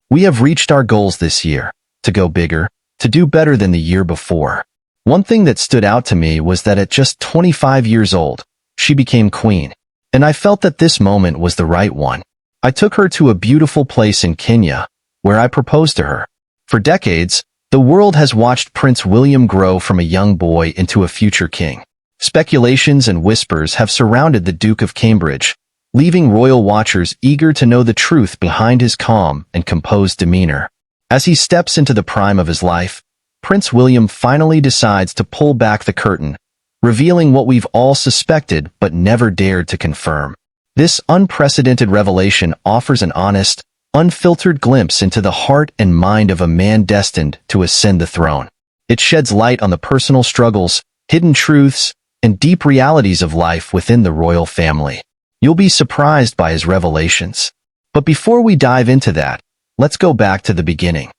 We have reached our goals this year, to go bigger, to do better than the year before. One thing that stood out to me was that at just 25 years old, she became queen. And I felt that this moment was the right one. I took her to a beautiful place in Kenya, where I proposed to her. For decades, the world has watched Prince William grow from a young boy into a future king. Speculations and whispers have surrounded the Duke of Cambridge, leaving royal watchers eager to know the truth behind his calm and composed demeanor. As he steps into the prime of his life, Prince William finally decides to pull back the curtain, revealing what we've all suspected but never dared to confirm. This unprecedented revelation offers an honest, unfiltered glimpse into the heart and mind of a man destined to ascend the throne. It sheds light on the personal struggles, hidden truths, and deep realities of life within the royal family. You'll be surprised by his revelations. But before we dive into that, let's go back to the beginning.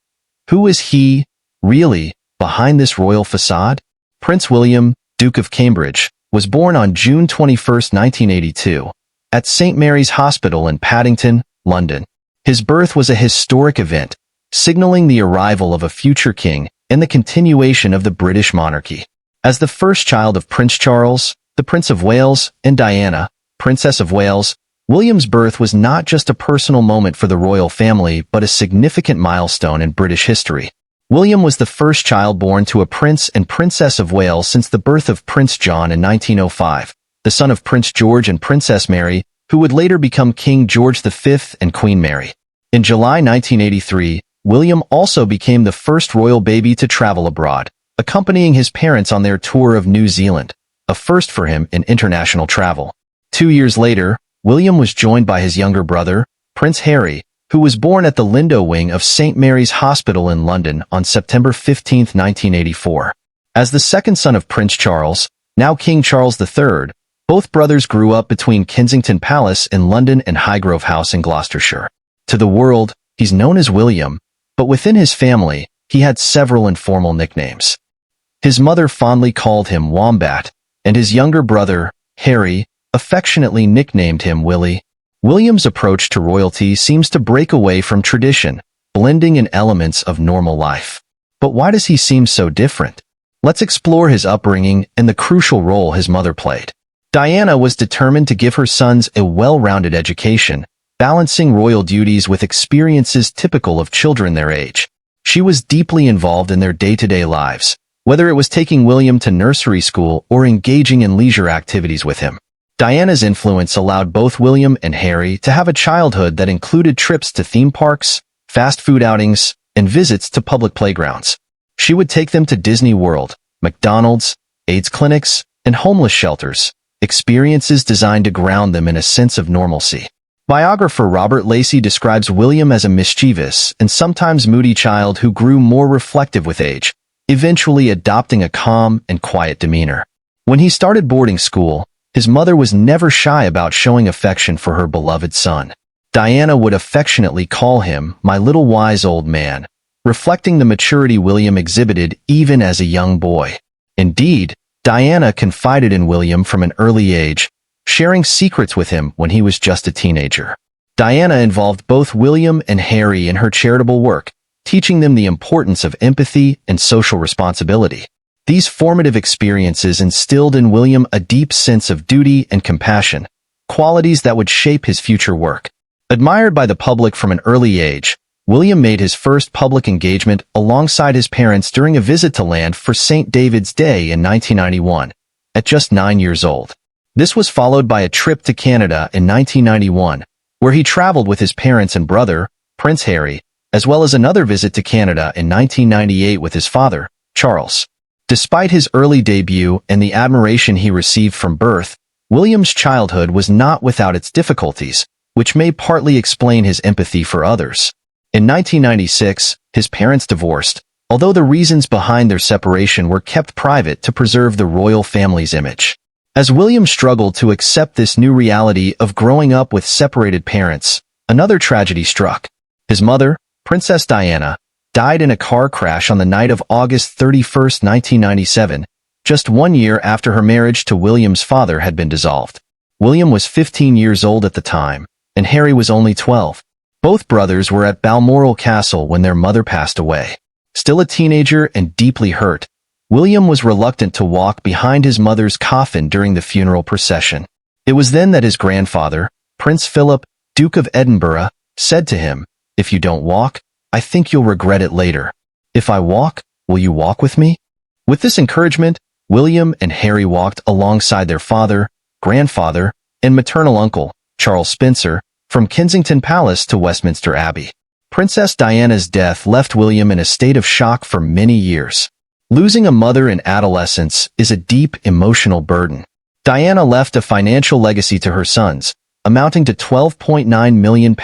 Who is he, really, behind this royal facade? Prince William, Duke of Cambridge, was born on June 21, 1982, at St. Mary's Hospital in Paddington, London. His birth was a historic event, signaling the arrival of a future king and the continuation of the British monarchy. As the first child of Prince Charles, the Prince of Wales, and Diana, Princess of Wales, William's birth was not just a personal moment for the royal family but a significant milestone in British history. William was the first child born to a Prince and Princess of Wales since the birth of Prince John in 1905, the son of Prince George and Princess Mary, who would later become King George V and Queen Mary. In July 1983, William also became the first royal baby to travel abroad, accompanying his parents on their tour of New Zealand, a first for him in international travel. 2 years later, William was joined by his younger brother, Prince Harry, who was born at the Lindo wing of St. Mary's Hospital in London on September 15, 1984. As the second son of Prince Charles, now King Charles III, both brothers grew up between Kensington Palace in London and Highgrove House in Gloucestershire. To the world, he's known as William, but within his family, he had several informal nicknames. His mother fondly called him Wombat, and his younger brother, Harry, affectionately nicknamed him Willie. William's approach to royalty seems to break away from tradition, blending in elements of normal life. But why does he seem so different? Let's explore his upbringing and the crucial role his mother played. Diana was determined to give her sons a well-rounded education, balancing royal duties with experiences typical of children their age. She was deeply involved in their day-to-day lives, whether it was taking William to nursery school or engaging in leisure activities with him. Diana's influence allowed both William and Harry to have a childhood that included trips to theme parks, fast food outings, and visits to public playgrounds. She would take them to Disney World, McDonald's, AIDS clinics, and homeless shelters, experiences designed to ground them in a sense of normalcy. Biographer Robert Lacey describes William as a mischievous and sometimes moody child who grew more reflective with age, eventually adopting a calm and quiet demeanor. When he started boarding school, his mother was never shy about showing affection for her beloved son. Diana would affectionately call him "my little wise old man," reflecting the maturity William exhibited even as a young boy. Indeed, Diana confided in William from an early age, sharing secrets with him when he was just a teenager. Diana involved both William and Harry in her charitable work, teaching them the importance of empathy and social responsibility. These formative experiences instilled in William a deep sense of duty and compassion, qualities that would shape his future work. Admired by the public from an early age, William made his first public engagement alongside his parents during a visit to land for St. David's Day in 1991, at just 9 years old. This was followed by a trip to Canada in 1991, where he traveled with his parents and brother, Prince Harry, as well as another visit to Canada in 1998 with his father, Charles. Despite his early debut and the admiration he received from birth, William's childhood was not without its difficulties, which may partly explain his empathy for others. In 1996, his parents divorced, although the reasons behind their separation were kept private to preserve the royal family's image. As William struggled to accept this new reality of growing up with separated parents, another tragedy struck. His mother, Princess Diana, died in a car crash on the night of August 31, 1997, just 1 year after her marriage to William's father had been dissolved. William was 15 years old at the time, and Harry was only 12. Both brothers were at Balmoral Castle when their mother passed away. Still a teenager and deeply hurt, William was reluctant to walk behind his mother's coffin during the funeral procession. It was then that his grandfather, Prince Philip, Duke of Edinburgh, said to him, "If you don't walk, I think you'll regret it later. If I walk, will you walk with me?" With this encouragement, William and Harry walked alongside their father, grandfather, and maternal uncle, Charles Spencer, from Kensington Palace to Westminster Abbey. Princess Diana's death left William in a state of shock for many years. Losing a mother in adolescence is a deep emotional burden. Diana left a financial legacy to her sons, amounting to £12.9 million,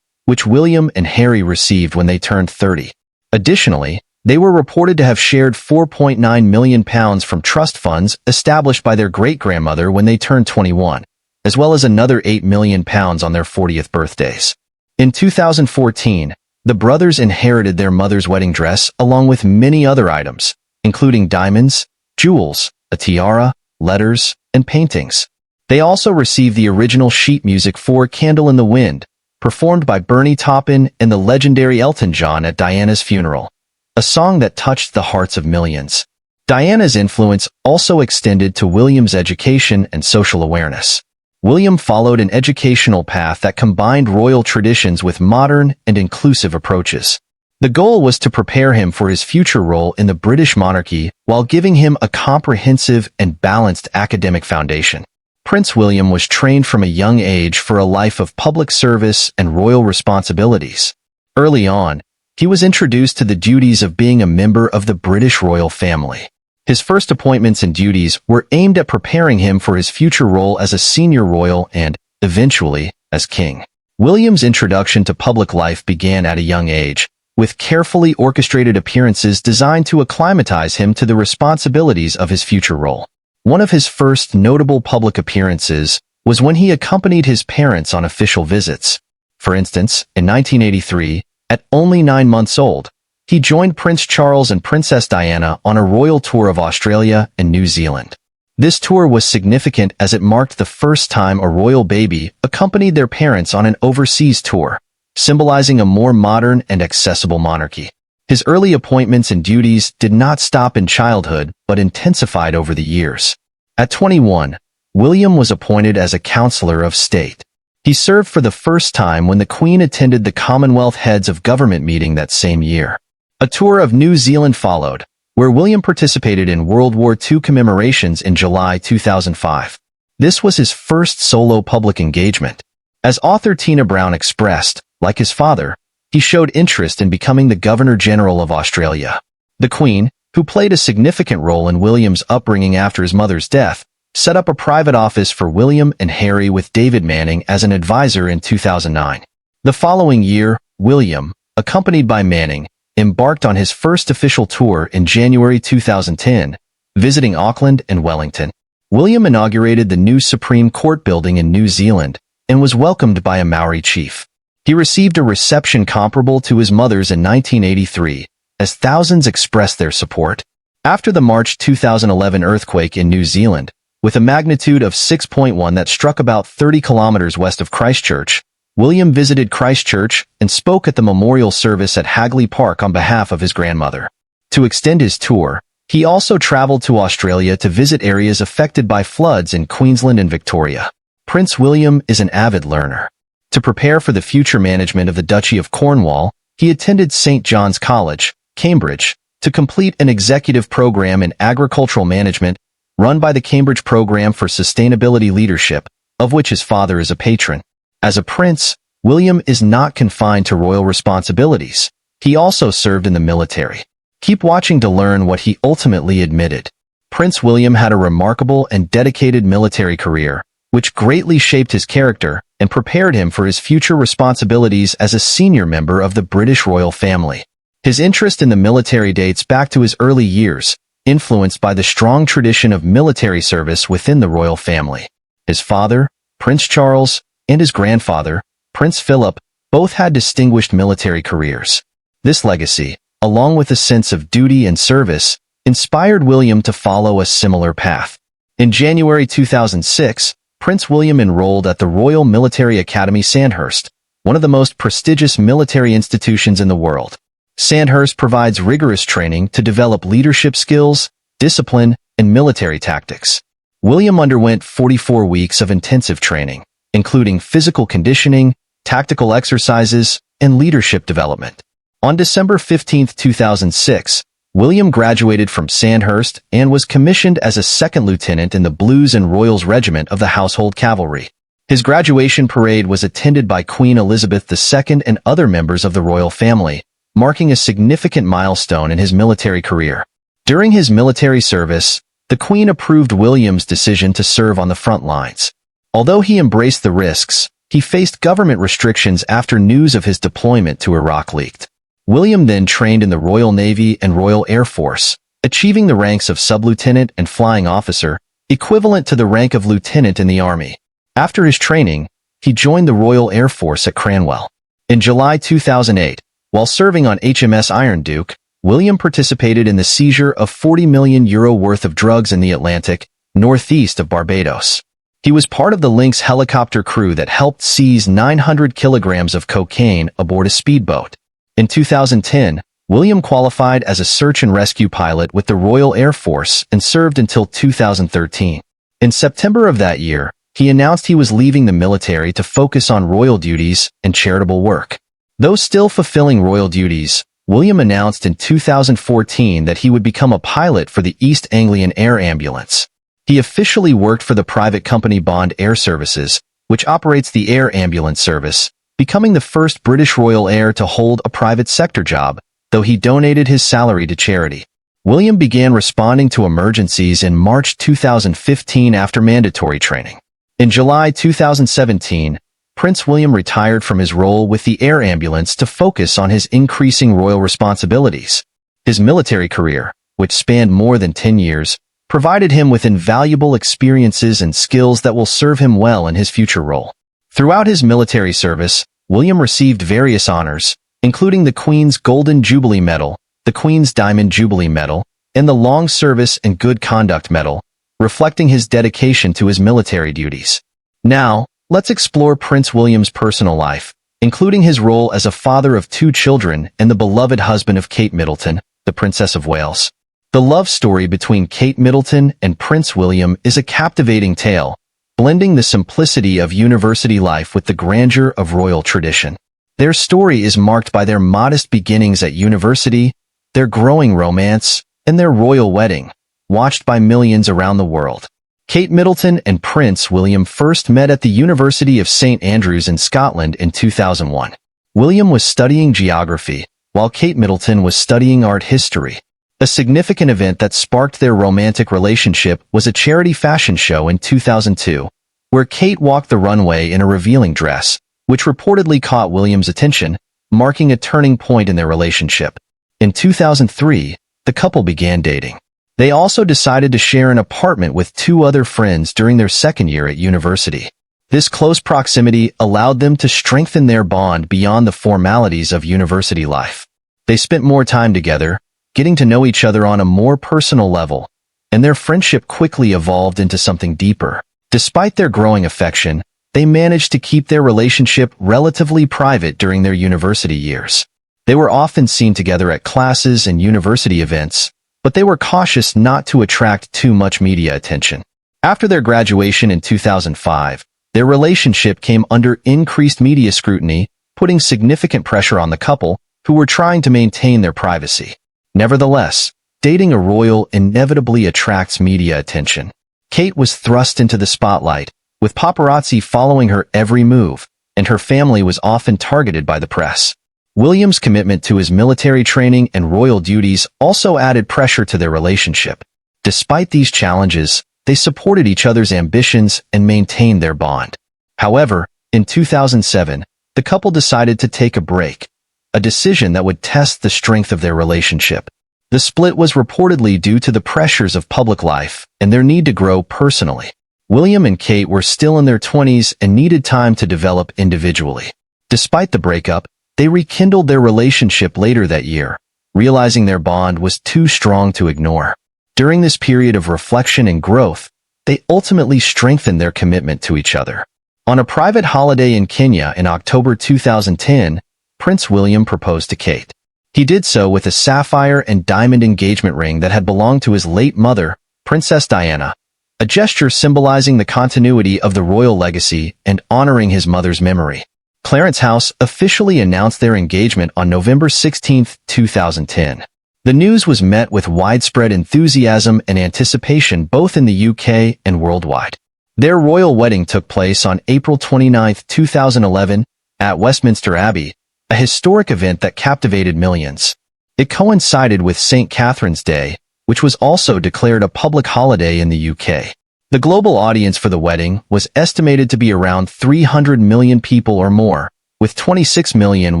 which William and Harry received when they turned 30. Additionally, they were reported to have shared £4.9 million from trust funds established by their great-grandmother when they turned 21, as well as another £8 million on their 40th birthdays. In 2014, the brothers inherited their mother's wedding dress along with many other items, including diamonds, jewels, a tiara, letters, and paintings. They also received the original sheet music for Candle in the Wind, performed by Bernie Taupin and the legendary Elton John at Diana's funeral, a song that touched the hearts of millions. Diana's influence also extended to William's education and social awareness. William followed an educational path that combined royal traditions with modern and inclusive approaches. The goal was to prepare him for his future role in the British monarchy while giving him a comprehensive and balanced academic foundation. Prince William was trained from a young age for a life of public service and royal responsibilities. Early on, he was introduced to the duties of being a member of the British royal family. His first appointments and duties were aimed at preparing him for his future role as a senior royal and, eventually, as king. William's introduction to public life began at a young age, with carefully orchestrated appearances designed to acclimatize him to the responsibilities of his future role. One of his first notable public appearances was when he accompanied his parents on official visits. For instance, in 1983, at only 9 months old, he joined Prince Charles and Princess Diana on a royal tour of Australia and New Zealand. This tour was significant as it marked the first time a royal baby accompanied their parents on an overseas tour, symbolizing a more modern and accessible monarchy. His early appointments and duties did not stop in childhood but intensified over the years. At 21, William was appointed as a Counselor of State. He served for the first time when the Queen attended the Commonwealth Heads of Government meeting that same year. A tour of New Zealand followed, where William participated in World War II commemorations in July 2005. This was his first solo public engagement. As author Tina Brown expressed, like his father, he showed interest in becoming the Governor-General of Australia. The Queen, who played a significant role in William's upbringing after his mother's death, set up a private office for William and Harry with David Manning as an advisor in 2009. The following year, William, accompanied by Manning, embarked on his first official tour in January 2010, visiting Auckland and Wellington. William inaugurated the new Supreme Court building in New Zealand and was welcomed by a Maori chief. He received a reception comparable to his mother's in 1983, as thousands expressed their support. After the March 2011 earthquake in New Zealand, with a magnitude of 6.1 that struck about 30 kilometers west of Christchurch, William visited Christchurch and spoke at the memorial service at Hagley Park on behalf of his grandmother. To extend his tour, he also traveled to Australia to visit areas affected by floods in Queensland and Victoria. Prince William is an avid learner. To prepare for the future management of the Duchy of Cornwall, he attended St. John's College, Cambridge, to complete an executive program in agricultural management run by the Cambridge Program for Sustainability Leadership, of which his father is a patron. As a prince, William is not confined to royal responsibilities. He also served in the military. Keep watching to learn what he ultimately admitted. Prince William had a remarkable and dedicated military career, which greatly shaped his character and prepared him for his future responsibilities as a senior member of the British royal family. His interest in the military dates back to his early years, influenced by the strong tradition of military service within the royal family. His father, Prince Charles, and his grandfather, Prince Philip, both had distinguished military careers. This legacy, along with a sense of duty and service, inspired William to follow a similar path. In January 2006, Prince William enrolled at the Royal Military Academy Sandhurst, one of the most prestigious military institutions in the world. Sandhurst provides rigorous training to develop leadership skills, discipline, and military tactics. William underwent 44 weeks of intensive training, including physical conditioning, tactical exercises, and leadership development. On December 15, 2006, William graduated from Sandhurst and was commissioned as a second lieutenant in the Blues and Royals Regiment of the Household Cavalry. His graduation parade was attended by Queen Elizabeth II and other members of the royal family, marking a significant milestone in his military career. During his military service, the Queen approved William's decision to serve on the front lines. Although he embraced the risks, he faced government restrictions after news of his deployment to Iraq leaked. William then trained in the Royal Navy and Royal Air Force, achieving the ranks of sub-lieutenant and flying officer, equivalent to the rank of lieutenant in the Army. After his training, he joined the Royal Air Force at Cranwell. In July 2008, while serving on HMS Iron Duke, William participated in the seizure of €40 million worth of drugs in the Atlantic, northeast of Barbados. He was part of the Lynx helicopter crew that helped seize 900 kilograms of cocaine aboard a speedboat. In 2010, William qualified as a search and rescue pilot with the Royal Air Force and served until 2013. In September of that year, he announced he was leaving the military to focus on royal duties and charitable work. Though still fulfilling royal duties, William announced in 2014 that he would become a pilot for the East Anglian Air Ambulance. He officially worked for the private company Bond Air Services, which operates the air ambulance service, becoming the first British royal heir to hold a private sector job, though he donated his salary to charity. William began responding to emergencies in March 2015 after mandatory training. In July 2017, Prince William retired from his role with the air ambulance to focus on his increasing royal responsibilities. His military career, which spanned more than 10 years, provided him with invaluable experiences and skills that will serve him well in his future role. Throughout his military service, William received various honors, including the Queen's Golden Jubilee Medal, the Queen's Diamond Jubilee Medal, and the Long Service and Good Conduct Medal, reflecting his dedication to his military duties. Now, let's explore Prince William's personal life, including his role as a father of 2 children and the beloved husband of Kate Middleton, the Princess of Wales. The love story between Kate Middleton and Prince William is a captivating tale, blending the simplicity of university life with the grandeur of royal tradition. Their story is marked by their modest beginnings at university, their growing romance, and their royal wedding, watched by millions around the world. Kate Middleton and Prince William first met at the University of St. Andrews in Scotland in 2001. William was studying geography, while Kate Middleton was studying art history. A significant event that sparked their romantic relationship was a charity fashion show in 2002, where Kate walked the runway in a revealing dress, which reportedly caught William's attention, marking a turning point in their relationship. In 2003, the couple began dating. They also decided to share an apartment with 2 other friends during their second year at university. This close proximity allowed them to strengthen their bond beyond the formalities of university life. They spent more time together, getting to know each other on a more personal level, and their friendship quickly evolved into something deeper. Despite their growing affection, they managed to keep their relationship relatively private during their university years. They were often seen together at classes and university events, but they were cautious not to attract too much media attention. After their graduation in 2005, their relationship came under increased media scrutiny, putting significant pressure on the couple, who were trying to maintain their privacy. Nevertheless, dating a royal inevitably attracts media attention. Kate was thrust into the spotlight, with paparazzi following her every move, and her family was often targeted by the press. William's commitment to his military training and royal duties also added pressure to their relationship. Despite these challenges, they supported each other's ambitions and maintained their bond. However, in 2007, the couple decided to take a break, a decision that would test the strength of their relationship. The split was reportedly due to the pressures of public life and their need to grow personally. William and Kate were still in their 20s and needed time to develop individually. Despite the breakup, they rekindled their relationship later that year, realizing their bond was too strong to ignore. During this period of reflection and growth, they ultimately strengthened their commitment to each other. On a private holiday in Kenya in October 2010, Prince William proposed to Kate. He did so with a sapphire and diamond engagement ring that had belonged to his late mother, Princess Diana, a gesture symbolizing the continuity of the royal legacy and honoring his mother's memory. Clarence House officially announced their engagement on November 16, 2010. The news was met with widespread enthusiasm and anticipation both in the UK and worldwide. Their royal wedding took place on April 29, 2011, at Westminster Abbey, a historic event that captivated millions. It coincided with St. Catherine's Day, which was also declared a public holiday in the UK. The global audience for the wedding was estimated to be around 300 million people or more, with 26 million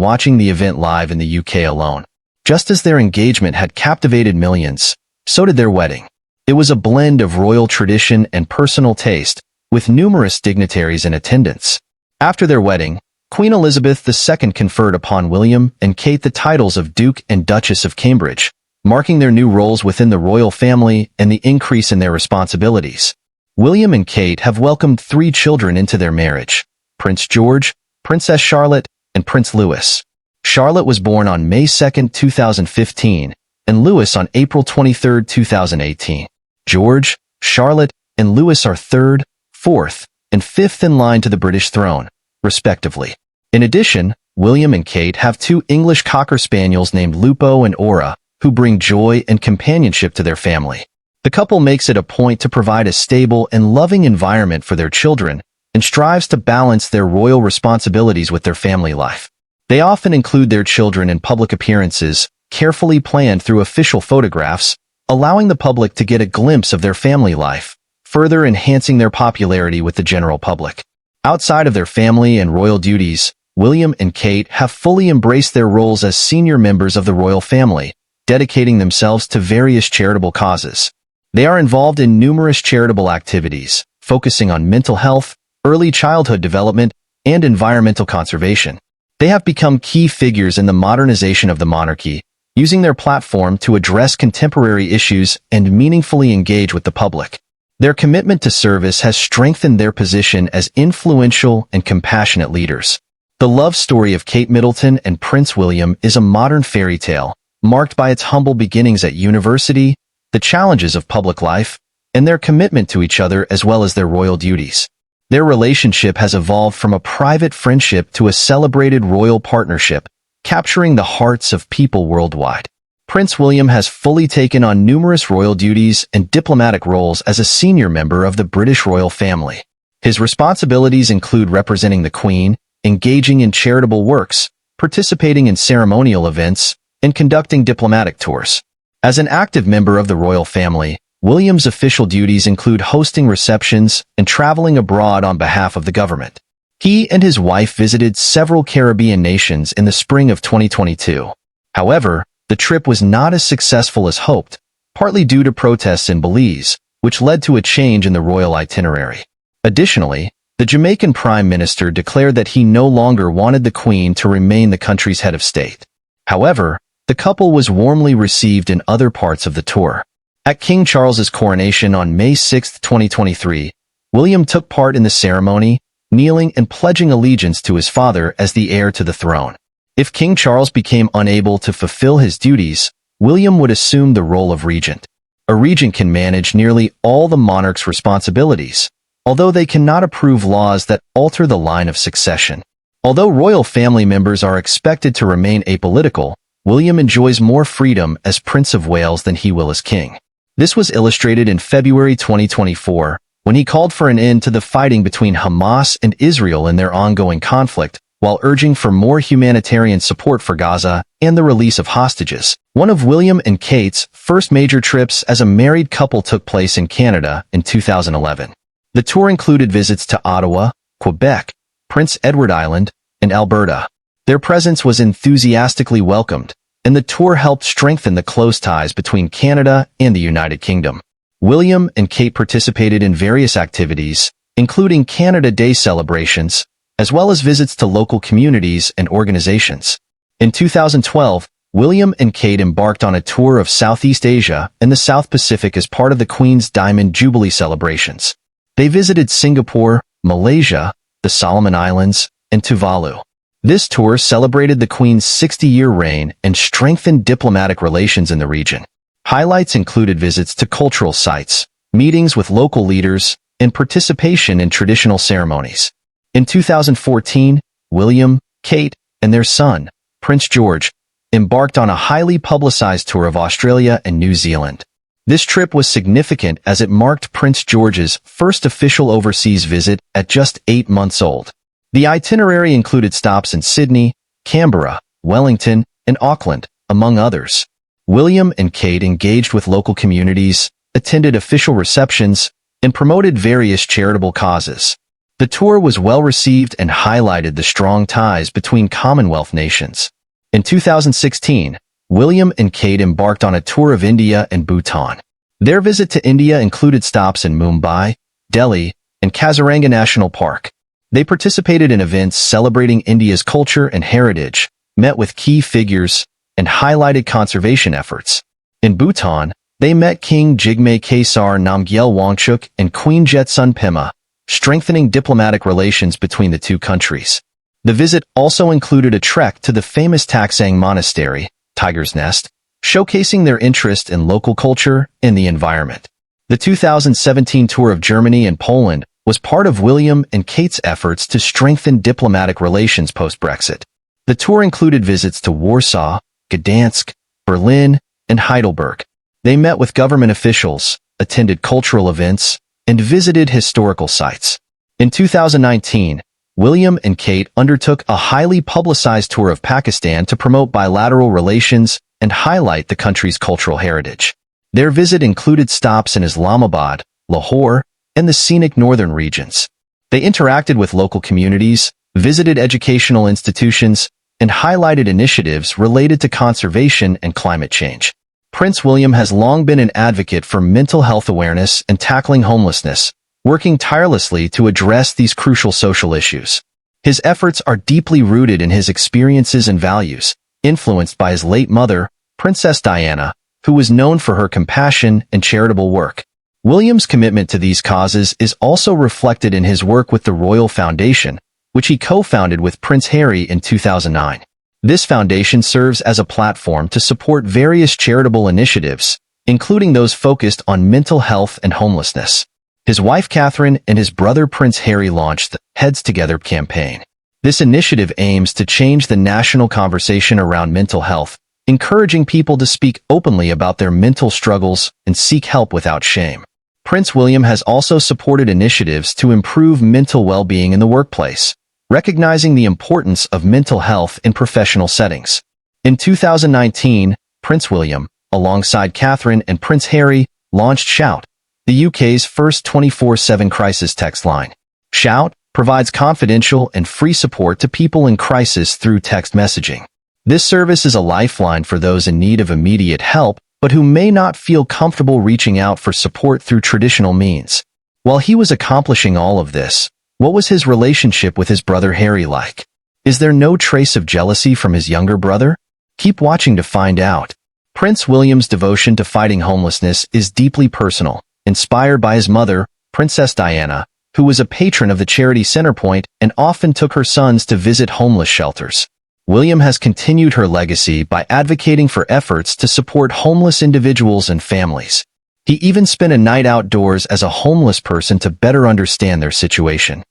watching the event live in the UK alone. Just as their engagement had captivated millions, so did their wedding. It was a blend of royal tradition and personal taste, with numerous dignitaries in attendance. After their wedding, Queen Elizabeth II conferred upon William and Kate the titles of Duke and Duchess of Cambridge, marking their new roles within the royal family and the increase in their responsibilities. William and Kate have welcomed 3 children into their marriage: Prince George, Princess Charlotte, and Prince Louis. Charlotte was born on May 2, 2015, and Louis on April 23, 2018. George, Charlotte, and Louis are 3rd, 4th, and 5th in line to the British throne, respectively. In addition, William and Kate have 2 English Cocker Spaniels named Lupo and Aura, who bring joy and companionship to their family. The couple makes it a point to provide a stable and loving environment for their children and strives to balance their royal responsibilities with their family life. They often include their children in public appearances, carefully planned through official photographs, allowing the public to get a glimpse of their family life, further enhancing their popularity with the general public. Outside of their family and royal duties, William and Kate have fully embraced their roles as senior members of the royal family, dedicating themselves to various charitable causes. They are involved in numerous charitable activities, focusing on mental health, early childhood development, and environmental conservation. They have become key figures in the modernization of the monarchy, using their platform to address contemporary issues and meaningfully engage with the public. Their commitment to service has strengthened their position as influential and compassionate leaders. The love story of Kate Middleton and Prince William is a modern fairy tale, marked by its humble beginnings at university, the challenges of public life, and their commitment to each other as well as their royal duties. Their relationship has evolved from a private friendship to a celebrated royal partnership, capturing the hearts of people worldwide. Prince William has fully taken on numerous royal duties and diplomatic roles as a senior member of the British royal family. His responsibilities include representing the Queen, engaging in charitable works, participating in ceremonial events, and conducting diplomatic tours. As an active member of the royal family, William's official duties include hosting receptions and traveling abroad on behalf of the government. He and his wife visited several Caribbean nations in the spring of 2022. However, the trip was not as successful as hoped, partly due to protests in Belize, which led to a change in the royal itinerary. Additionally, the Jamaican Prime Minister declared that he no longer wanted the Queen to remain the country's head of state. However, the couple was warmly received in other parts of the tour. At King Charles's coronation on May 6, 2023, William took part in the ceremony, kneeling and pledging allegiance to his father as the heir to the throne. If King Charles became unable to fulfill his duties, William would assume the role of regent. A regent can manage nearly all the monarch's responsibilities, although they cannot approve laws that alter the line of succession. Although royal family members are expected to remain apolitical, William enjoys more freedom as Prince of Wales than he will as king. This was illustrated in February 2024, when he called for an end to the fighting between Hamas and Israel in their ongoing conflict, while urging for more humanitarian support for Gaza and the release of hostages. One of William and Kate's first major trips as a married couple took place in Canada in 2011. The tour included visits to Ottawa, Quebec, Prince Edward Island, and Alberta. Their presence was enthusiastically welcomed, and the tour helped strengthen the close ties between Canada and the United Kingdom. William and Kate participated in various activities, including Canada Day celebrations, as well as visits to local communities and organizations. In 2012, William and Kate embarked on a tour of Southeast Asia and the South Pacific as part of the Queen's Diamond Jubilee celebrations. They visited Singapore, Malaysia, the Solomon Islands, and Tuvalu. This tour celebrated the Queen's 60-year reign and strengthened diplomatic relations in the region. Highlights included visits to cultural sites, meetings with local leaders, and participation in traditional ceremonies. In 2014, William, Kate, and their son, Prince George, embarked on a highly publicized tour of Australia and New Zealand. This trip was significant as it marked Prince George's first official overseas visit at just 8 months old. The itinerary included stops in Sydney, Canberra, Wellington, and Auckland, among others. William and Kate engaged with local communities, attended official receptions, and promoted various charitable causes. The tour was well received and highlighted the strong ties between Commonwealth nations. In 2016, William and Kate embarked on a tour of India and Bhutan. Their visit to India included stops in Mumbai, Delhi, and Kaziranga National Park. They participated in events celebrating India's culture and heritage, met with key figures, and highlighted conservation efforts. In Bhutan, they met King Jigme Khesar Namgyel Wangchuk and Queen Jetsun Pema, strengthening diplomatic relations between the two countries. The visit also included a trek to the famous Taksang Monastery, Tiger's Nest, showcasing their interest in local culture and the environment. The 2017 tour of Germany and Poland was part of William and Kate's efforts to strengthen diplomatic relations post-Brexit. The tour included visits to Warsaw, Gdansk, Berlin, and Heidelberg. They met with government officials, attended cultural events, and visited historical sites. In 2019, William and Kate undertook a highly publicized tour of Pakistan to promote bilateral relations and highlight the country's cultural heritage. Their visit included stops in Islamabad, Lahore, and the scenic northern regions. They interacted with local communities, visited educational institutions, and highlighted initiatives related to conservation and climate change. Prince William has long been an advocate for mental health awareness and tackling homelessness, working tirelessly to address these crucial social issues. His efforts are deeply rooted in his experiences and values, influenced by his late mother, Princess Diana, who was known for her compassion and charitable work. William's commitment to these causes is also reflected in his work with the Royal Foundation, which he co-founded with Prince Harry in 2009. This foundation serves as a platform to support various charitable initiatives, including those focused on mental health and homelessness. His wife Catherine and his brother Prince Harry launched the Heads Together campaign. This initiative aims to change the national conversation around mental health, encouraging people to speak openly about their mental struggles and seek help without shame. Prince William has also supported initiatives to improve mental well-being in the workplace, recognizing the importance of mental health in professional settings. In 2019, Prince William, alongside Catherine and Prince Harry, launched Shout, the UK's first 24/7 crisis text line. Shout provides confidential and free support to people in crisis through text messaging. This service is a lifeline for those in need of immediate help, but who may not feel comfortable reaching out for support through traditional means. While he was accomplishing all of this, what was his relationship with his brother Harry like? Is there no trace of jealousy from his younger brother? Keep watching to find out. Prince William's devotion to fighting homelessness is deeply personal, inspired by his mother, Princess Diana, who was a patron of the charity Centrepoint and often took her sons to visit homeless shelters. William has continued her legacy by advocating for efforts to support homeless individuals and families. He even spent a night outdoors as a homeless person to better understand their situation.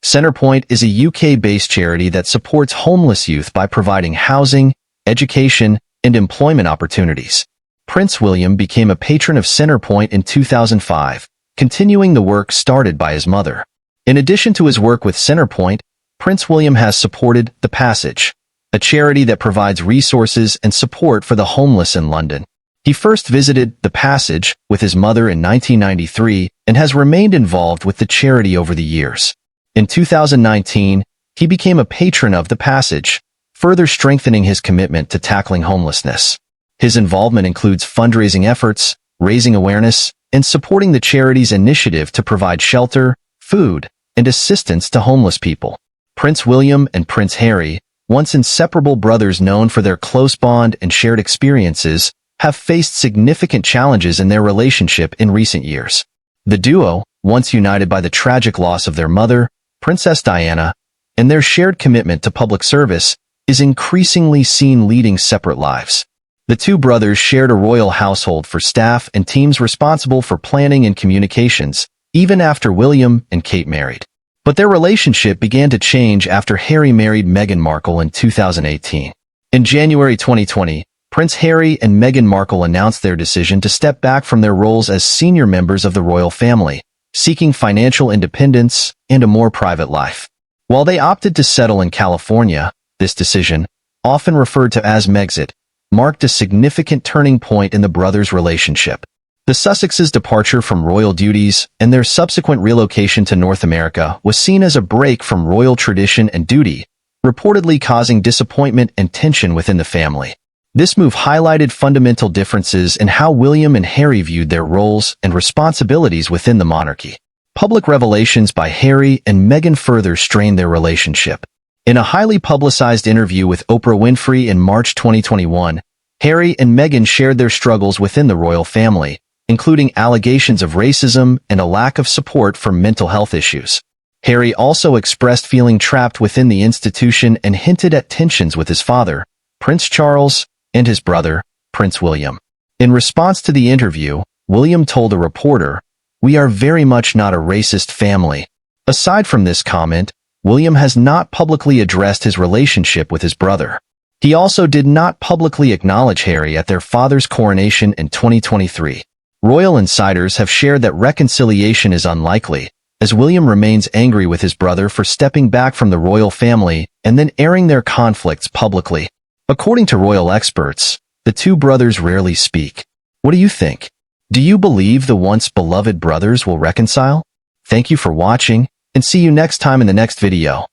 Centrepoint is a UK-based charity that supports homeless youth by providing housing, education, and employment opportunities. Prince William became a patron of Centrepoint in 2005, continuing the work started by his mother. In addition to his work with Centrepoint, Prince William has supported The Passage, a charity that provides resources and support for the homeless in London. He first visited The Passage with his mother in 1993 and has remained involved with the charity over the years. In 2019, he became a patron of The Passage, further strengthening his commitment to tackling homelessness. His involvement includes fundraising efforts, raising awareness, and supporting the charity's initiative to provide shelter, food, and assistance to homeless people. Prince William and Prince Harry, once inseparable brothers known for their close bond and shared experiences, have faced significant challenges in their relationship in recent years. The duo, once united by the tragic loss of their mother, Princess Diana, and their shared commitment to public service is increasingly seen leading separate lives. The two brothers shared a royal household for staff and teams responsible for planning and communications, even after William and Kate married. But their relationship began to change after Harry married Meghan Markle in 2018. In January 2020, Prince Harry and Meghan Markle announced their decision to step back from their roles as senior members of the royal family, seeking financial independence and a more private life. While they opted to settle in California, this decision, often referred to as Megxit, marked a significant turning point in the brothers' relationship. The Sussexes' departure from royal duties and their subsequent relocation to North America was seen as a break from royal tradition and duty, reportedly causing disappointment and tension within the family. This move highlighted fundamental differences in how William and Harry viewed their roles and responsibilities within the monarchy. Public revelations by Harry and Meghan further strained their relationship. In a highly publicized interview with Oprah Winfrey in March 2021, Harry and Meghan shared their struggles within the royal family, including allegations of racism and a lack of support for mental health issues. Harry also expressed feeling trapped within the institution and hinted at tensions with his father, Prince Charles, and his brother, Prince William. In response to the interview, William told a reporter, "We are very much not a racist family." Aside from this comment, William has not publicly addressed his relationship with his brother. He also did not publicly acknowledge Harry at their father's coronation in 2023. Royal insiders have shared that reconciliation is unlikely, as William remains angry with his brother for stepping back from the royal family and then airing their conflicts publicly. According to royal experts, the two brothers rarely speak. What do you think? Do you believe the once beloved brothers will reconcile? Thank you for watching, and see you next time in the next video.